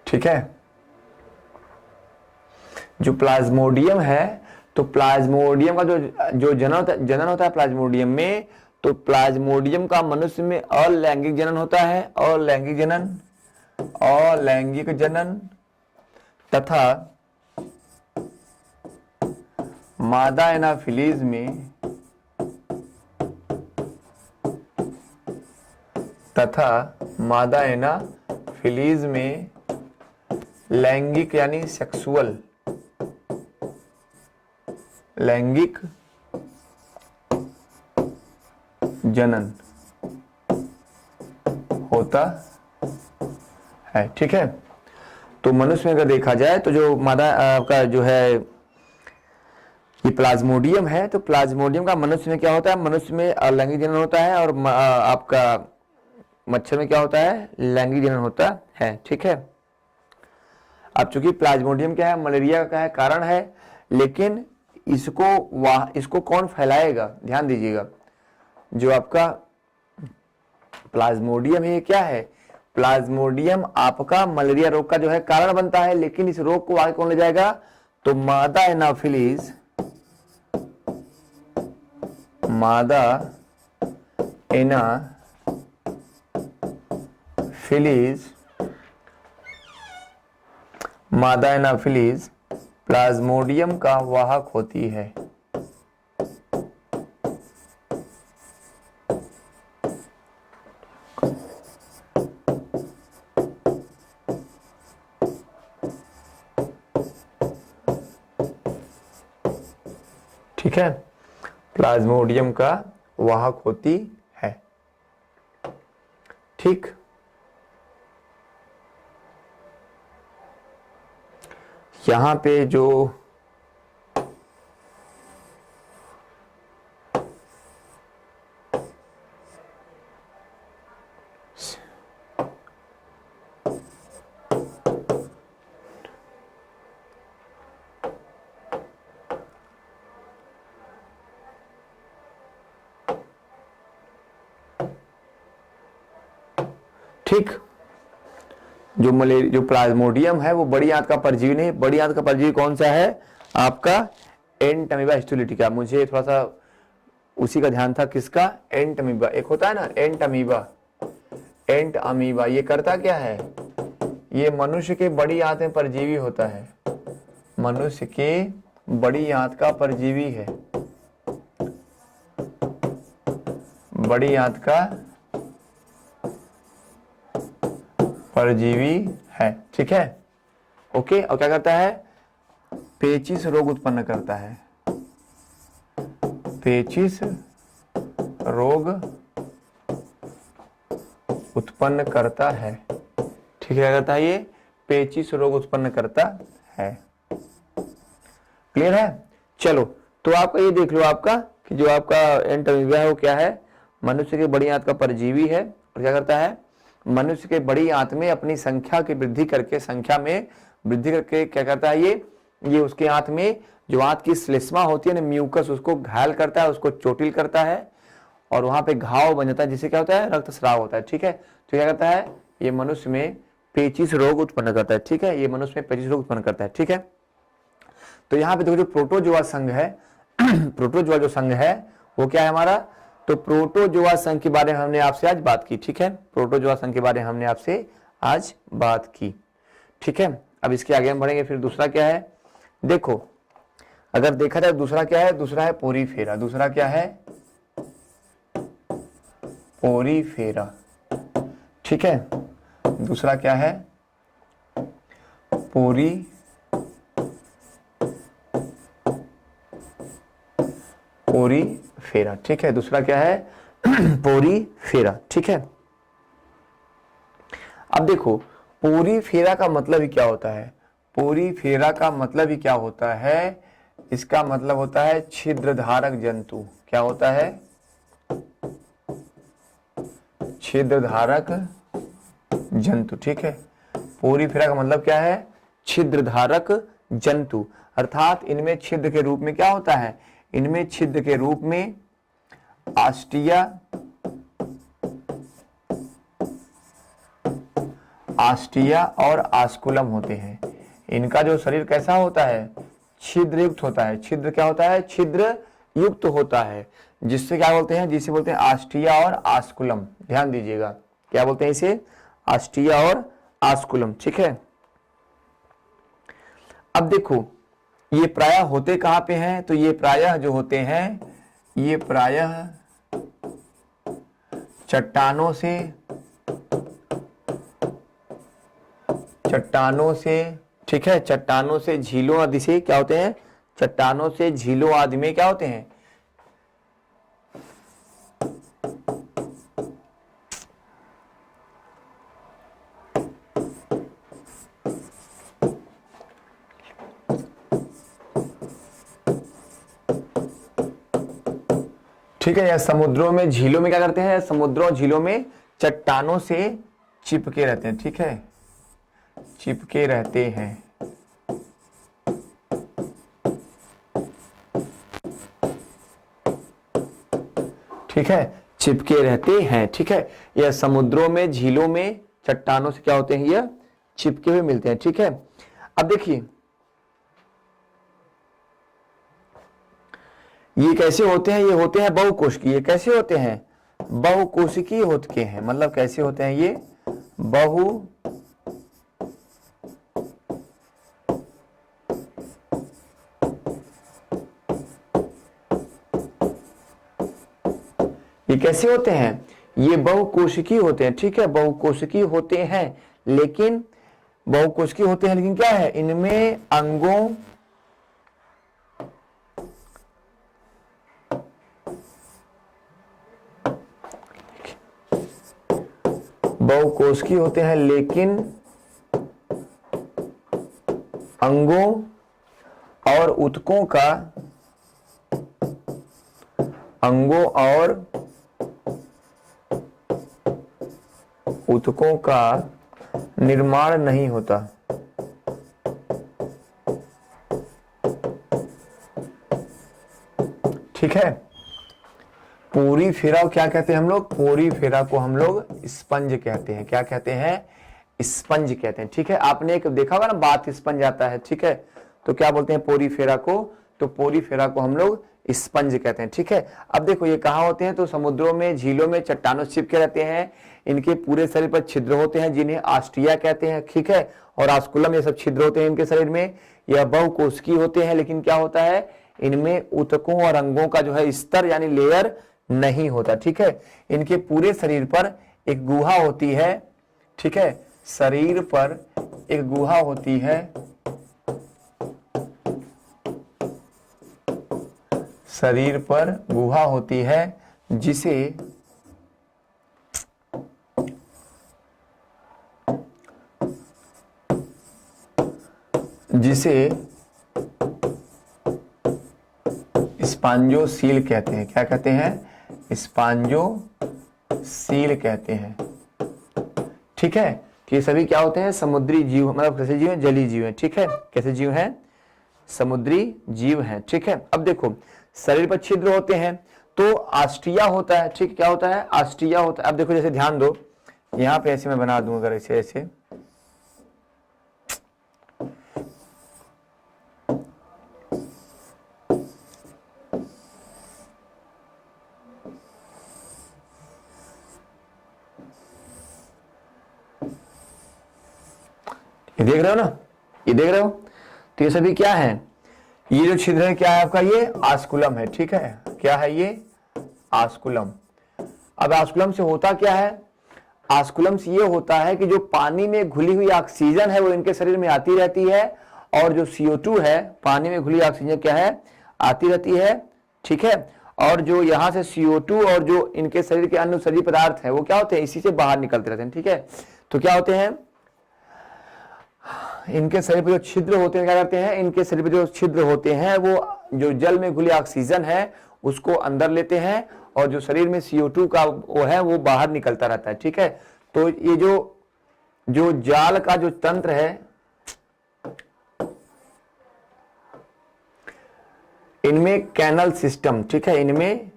[SPEAKER 1] ठीक है। जो प्लाज्मोडियम है, तो प्लाज्मोडियम का जो जनन होता है प्लाज्मोडियम में, तो प्लाज्मोडियम का मनुष्य में अलैंगिक जनन होता है। अलैंगिक जनन तथा मादा एनाफिलीज में लैंगिक यानी सेक्सुअल लैंगिक जनन होता है। ठीक है, तो मनुष्य में अगर देखा जाए तो जो मादा आपका जो है ये प्लाज्मोडियम है, तो प्लाज्मोडियम का मनुष्य में क्या होता है? मनुष्य में अलैंगिक जनन होता है, और आपका मच्छर में क्या होता है? लैंगिक जनन होता है। ठीक है, अब चूंकि प्लाज्मोडियम क्या है? मलेरिया का है कारण है, लेकिन इसको कौन फैलाएगा? ध्यान दीजिएगा, जो आपका प्लाज्मोडियम है क्या है? प्लाज्मोडियम आपका मलेरिया रोग का जो है कारण बनता है, लेकिन इस रोग को आगे कौन ले जाएगा? तो मादा एनाफिलीज प्लाज्मोडियम का वाहक होती है। ठीक है, प्लाज्मोडियम का वाहक होती है। ठीक, यहां पे जो ठीक, जो जो प्लाज्मोडियम है वो बड़ी आंत का परजीवी नहीं, बड़ी आंत का परजीवी कौन सा है आपका एंटमीबा हिस्टोलिटिका। मुझे थोड़ा सा उसी का ध्यान था, किसका, एंटमीबा। एक होता है ना एंटमीबा, एंटमीबा ये करता क्या है, ये मनुष्य के बड़ी आंत में परजीवी होता है, मनुष्य के बड़ी आंत का परजीवी है, बड़ी आंत का परजीवी है, ठीक है, ओके। और क्या करता है, पेचिश रोग उत्पन्न करता है, पेचिश रोग उत्पन्न करता है, ठीक है। क्या करता है ये, पेचिश रोग उत्पन्न करता है, क्लियर है। चलो तो आपका ये देख लो आपका कि जो आपका एंटमीबा है वो क्या है, मनुष्य के बड़ी आंत का परजीवी है, और क्या करता है, मनुष्य के बड़ी आंत में अपनी संख्या की वृद्धि करके, संख्या में वृद्धि करके क्या करता है ये उसके आंत में जो आंत की श्लेष्मा होती है ना, म्यूकस, उसको घायल करता है, उसको चोटिल करता है, और वहां पे घाव बन जाता है, जिससे क्या होता है, रक्तस्राव होता है, ठीक है। तो क्या करता है, ये मनुष्य में पेचिश रोग उत्पन्न करता है, ठीक है, ये मनुष्य में पेचिश रोग उत्पन्न करता है, ठीक है। तो यहाँ पे देखो जो प्रोटोजोआ संघ है प्रोटोजोआ जो संघ है वो क्या है हमारा, तो प्रोटोजोआ संघ के बारे में हमने आपसे आज बात की, ठीक है, प्रोटोजोआ संघ के बारे में हमने आपसे आज बात की, ठीक है। अब इसके आगे हम बढ़ेंगे, फिर दूसरा क्या है, देखो अगर देखा जाए दूसरा क्या है, दूसरा है पोरीफेरा, दूसरा क्या है, पोरीफेरा, ठीक है, दूसरा क्या है, पोरीफेरा, ठीक है, दूसरा क्या है पोरीफेरा, ठीक है। अब देखो पोरीफेरा का मतलब ही क्या होता है, पोरीफेरा का मतलब ही क्या होता है, इसका मतलब होता है छिद्रधारक जंतु, क्या होता है, छिद्रधारक जंतु, ठीक है। पोरीफेरा का मतलब क्या है, छिद्रधारक जंतु, अर्थात इनमें छिद्र के रूप में क्या होता है, इनमें छिद्र के रूप में आस्टिया और आस्कुलम होते हैं। इनका जो शरीर कैसा होता है, छिद्र युक्त होता है, छिद्र क्या होता है, छिद्र युक्त होता है, जिससे क्या बोलते हैं, जिसे बोलते हैं आस्टिया और आस्कुलम, ध्यान दीजिएगा, क्या बोलते हैं इसे, आस्टिया और आस्कुलम, ठीक है। अब देखो ये प्रायः होते कहां पे हैं, तो ये प्रायः जो होते हैं, ये प्रायः चट्टानों से, ठीक है, चट्टानों से, झीलों आदि से क्या होते हैं, चट्टानों से, झीलों आदि में क्या होते हैं, ठीक है। या समुद्रों में, झीलों में क्या करते हैं, समुद्रों झीलों में चट्टानों से चिपके रहते हैं, ठीक है, चिपके रहते हैं, ठीक है, चिपके रहते हैं, ठीक है। यह समुद्रों में, झीलों में, चट्टानों से क्या होते हैं, यह चिपके हुए मिलते हैं, ठीक है। अब देखिए ये कैसे होते हैं, ये होते हैं बहुकोशिकीय, कैसे होते हैं, बहुकोशिकीय होते हैं, मतलब कैसे होते हैं, ये ये कैसे होते हैं, ये बहुकोशिकीय होते हैं, ठीक है, बहुकोशिकीय होते हैं, लेकिन बहुकोशिकीय होते हैं, लेकिन क्या है, इनमें अंगों बहुकोशिकीय होते हैं, लेकिन अंगों और ऊतकों का, अंगों और ऊतकों का निर्माण नहीं होता, ठीक है। पोरीफेरा क्या कहते हैं हम लोग, पोरीफेरा को हम लोग स्पंज कहते हैं, क्या कहते हैं, स्पंज कहते हैं। ठीक है, आपने एक देखा होगा ना बाथ स्पंज आता है, ठीक है, तो क्या बोलते हैं पोरीफेरा को, तो पोरीफेरा को हम लोग स्पंज कहते हैं। ठीक है, अब देखो ये कहाँ होते हैं, तो समुद्रों में, झीलों में, चट्टानों से चिपके रहते हैं। इनके पूरे शरीर पर छिद्र होते हैं जिन्हें आस्टिया कहते हैं। ठीक है, और आस्कुलम, ये सब छिद्र होते हैं इनके शरीर में। यह बहुकोशिकीय होते हैं, लेकिन क्या होता है इनमें ऊतकों और अंगों का जो है स्तर यानी लेयर नहीं होता। ठीक है, इनके पूरे शरीर पर एक गुहा होती है। ठीक है, शरीर पर एक गुहा होती है, शरीर पर गुहा होती है जिसे स्पांजोसील कहते हैं। क्या कहते हैं, स्पांजोसील कहते हैं। ठीक है, तो ये सभी क्या होते हैं समुद्री जीव, मतलब कैसे जीव हैं, जलीय जीव हैं। ठीक है, कैसे जीव हैं, समुद्री जीव हैं। ठीक है, अब देखो शरीर पर छिद्र होते हैं तो आस्टिया होता है। ठीक, क्या होता है, आस्टिया होता है। अब देखो जैसे ध्यान दो, यहां पे ऐसे मैं बना दूं, अगर ऐसे ऐसे, ये देख रहे हो ना, ये देख रहे हो, तो ये सभी क्या है, ये जो छिद्र है क्या है आपका, ये आस्कुलम है। ठीक है, क्या है ये, आस्कुलम। अब आस्कुलम से होता क्या है, आस्कुलम से ये होता है कि जो पानी में घुली हुई ऑक्सीजन है वो इनके शरीर में आती रहती है, और जो CO2 है, पानी में घुली ऑक्सीजन क्या है, आती रहती है। ठीक है, और जो यहां से CO2 और जो इनके शरीर के अन्य शरीर पदार्थ है वो क्या होते हैं, इसी से बाहर निकलते रहते हैं। ठीक है, तो क्या होते हैं, इनके शरीर पर जो छिद्र होते हैं, क्या करते हैं, इनके शरीर पर जो छिद्र होते हैं वो जो जल में घुली ऑक्सीजन है उसको अंदर लेते हैं, और जो शरीर में CO2 का वो है वो बाहर निकलता रहता है। ठीक है, तो ये जो जाल का जो तंत्र है, इनमें कैनल सिस्टम, ठीक है, इनमें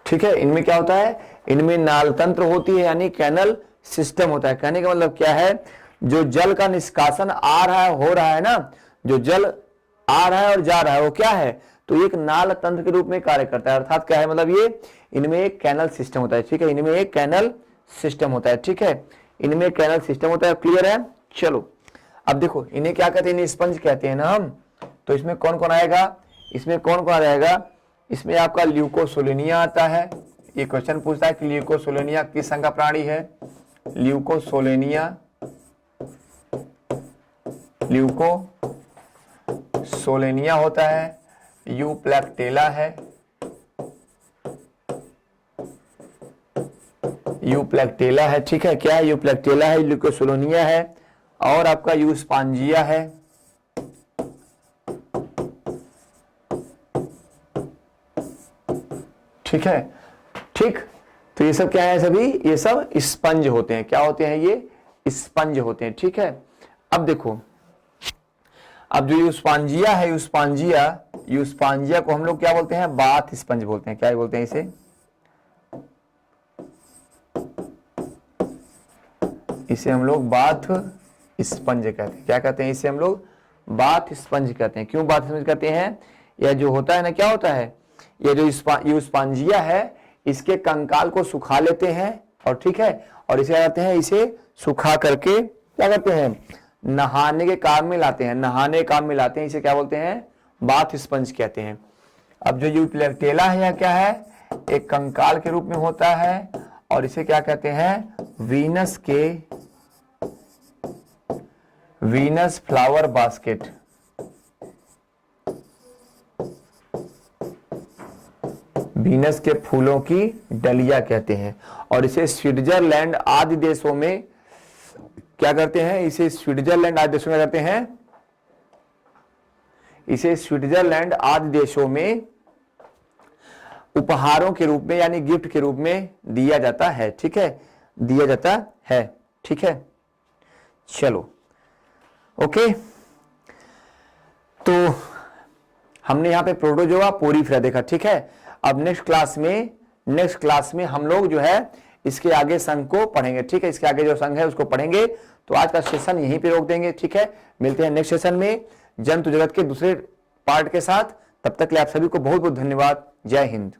[SPEAKER 1] ठीक है, इनमें क्या होता है, इनमें नाल तंत्र होती है यानी कैनल सिस्टम होता है। कहने का मतलब क्या है, जो जल का निष्कासन आ रहा है, हो रहा है ना, जो जल आ रहा है और जा रहा है वो क्या है, तो एक नाल तंत्र के रूप में कार्य करता है। अर्थात क्या है, मतलब ये इनमें एक कैनल सिस्टम होता है। ठीक है, इनमें एक कैनल सिस्टम होता है। ठीक है, इनमें कैनल सिस्टम होता है। क्लियर है, चलो अब देखो इन्हें क्या कहते हैं, इन्हें स्पंज कहते हैं ना हम। तो इसमें कौन कौन आएगा, इसमें कौन कौन रहेगा, इसमें आपका ल्यूकोसोलेनिया आता है। ये क्वेश्चन पूछता है कि ल्यूकोसोलेनिया किस संघ का प्राणी है, ल्यूकोसोलेनिया होता है, यूप्लैक्टेला है, यूप्लैक्टेला है। ठीक है, क्या है, यूप्लैक्टेला है, ल्यूकोसोलेनिया है, और आपका यूस्पांजिया है। ठीक है, ठीक, तो ये सब क्या है, सभी ये सब स्पंज होते हैं। क्या होते हैं, ये स्पंज होते हैं। ठीक है, अब देखो, अब जो यूस्पांजिया है, यूस्पांजिया को हम लोग क्या बोलते हैं, बाथ स्पंज बोलते हैं। क्या बोलते हैं इसे, इसे हम लोग बाथ स्पंज कहते हैं। क्या कहते हैं, इसे हम लोग बाथ स्पंज कहते हैं। क्यों बाथ स्पंज कहते हैं, यह जो होता है ना, क्या होता है, ये जो यूस्पांजिया है इसके कंकाल को सुखा लेते हैं, और ठीक है, और इसे क्या करते हैं, इसे सुखा करके क्या करते हैं, नहाने के काम में लाते हैं, नहाने के काम में लाते हैं। इसे क्या बोलते हैं, बाथ स्पंज कहते हैं। अब जो यूप्लैक्टेला है यह क्या है, एक कंकाल के रूप में होता है, और इसे क्या कहते हैं, वीनस फ्लावर बास्केट। वीनस के फूलों की डलिया कहते हैं। और इसे स्विट्जरलैंड आदि देशों में क्या करते हैं, इसे स्विट्जरलैंड आदि देशों में करते हैं, इसे स्विट्जरलैंड आदि देशों में उपहारों के रूप में यानी गिफ्ट के रूप में दिया जाता है। ठीक है, दिया जाता है। ठीक है, चलो ओके, तो हमने यहाँ पे प्रोटोजोआ पोरिफेरा देखा, ठीक है। अब नेक्स्ट क्लास में हम लोग जो है इसके आगे संघ को पढ़ेंगे, ठीक है। इसके आगे जो संघ है उसको पढ़ेंगे। तो आज का सेशन यहीं पे रोक देंगे, ठीक है। मिलते हैं नेक्स्ट सेशन में जंतु जगत के दूसरे पार्ट के साथ। तब तक के लिए आप सभी को बहुत बहुत धन्यवाद। जय हिंद।